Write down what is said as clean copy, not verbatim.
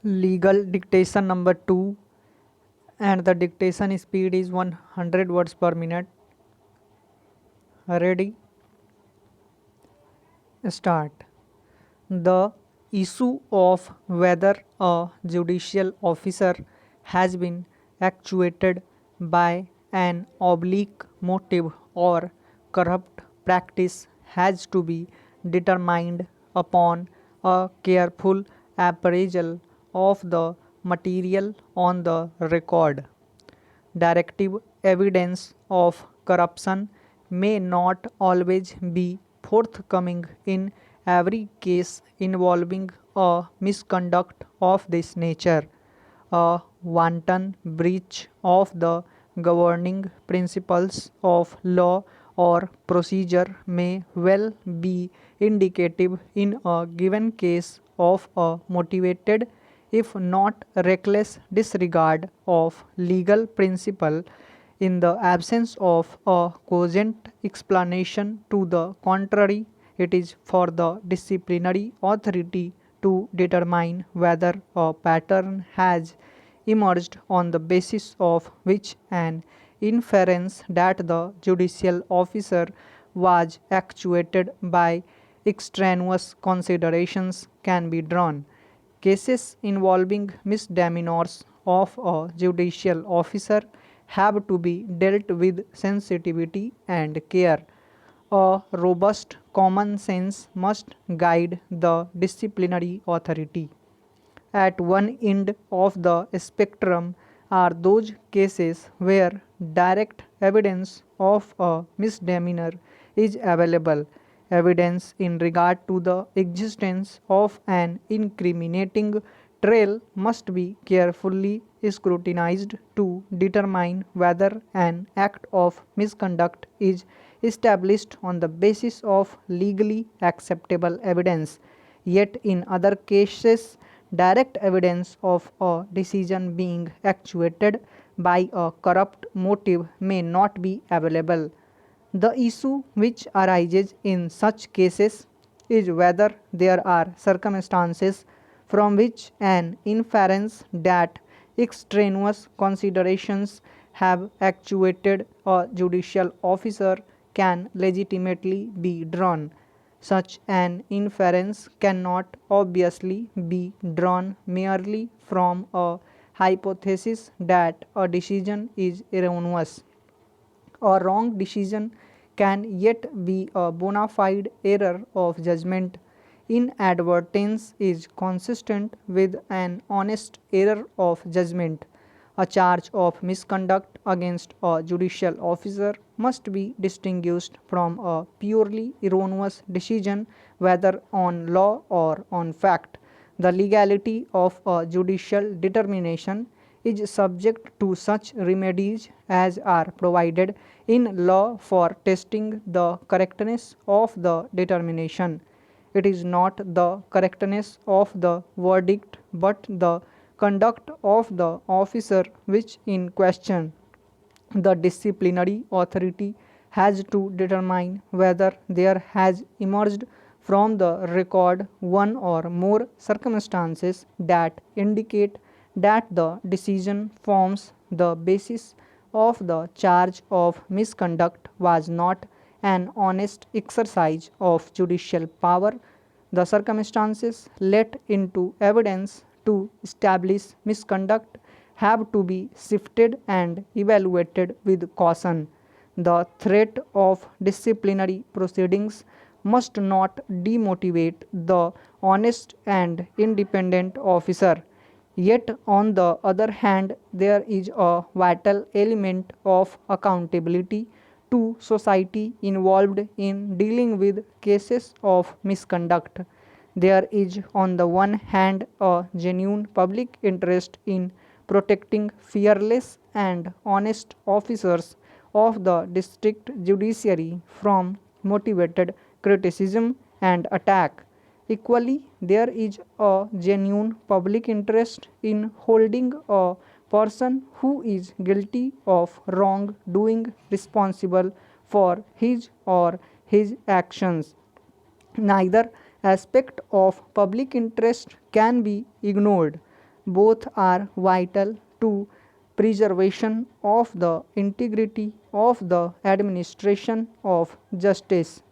Legal dictation number 2, and the dictation speed is 100 words per minute. Ready? Start. The issue of whether a judicial officer has been actuated by an oblique motive or corrupt practice has to be determined upon a careful appraisal of the material on the record. Directive evidence of corruption may not always be forthcoming in every case involving a misconduct of this nature. A wanton breach of the governing principles of law or procedure may well be indicative in a given case of a motivated, if not reckless, disregard of legal principle. In the absence of a cogent explanation to the contrary, it is for the disciplinary authority to determine whether a pattern has emerged on the basis of which an inference that the judicial officer was actuated by extraneous considerations can be drawn. Cases involving misdemeanors of a judicial officer have to be dealt with sensitivity and care. A robust common sense must guide the disciplinary authority. At one end of the spectrum are those cases where direct evidence of a misdemeanor is available. Evidence in regard to the existence of an incriminating trail must be carefully scrutinized to determine whether an act of misconduct is established on the basis of legally acceptable evidence. Yet, in other cases, direct evidence of a decision being actuated by a corrupt motive may not be available. The issue which arises in such cases is whether there are circumstances from which an inference that extraneous considerations have actuated a judicial officer can legitimately be drawn. Such an inference cannot obviously be drawn merely from a hypothesis that a decision is erroneous. A wrong decision can yet be a bona fide error of judgment. Inadvertence is consistent with an honest error of judgment. A charge of misconduct against a judicial officer must be distinguished from a purely erroneous decision, whether on law or on fact. The legality of a judicial determination is subject to such remedies as are provided in law for testing the correctness of the determination. It is not the correctness of the verdict but the conduct of the officer which in question. The disciplinary authority has to determine whether there has emerged from the record one or more circumstances that indicate that the decision forms the basis of the charge of misconduct was not an honest exercise of judicial power. The circumstances let into evidence to establish misconduct have to be sifted and evaluated with caution. The threat of disciplinary proceedings must not demotivate the honest and independent officer. Yet, on the other hand, there is a vital element of accountability to society involved in dealing with cases of misconduct. There is, on the one hand, a genuine public interest in protecting fearless and honest officers of the district judiciary from motivated criticism and attack. Equally, there is a genuine public interest in holding a person who is guilty of wrongdoing responsible for his or his actions. Neither aspect of public interest can be ignored. Both are vital to preservation of the integrity of the administration of justice.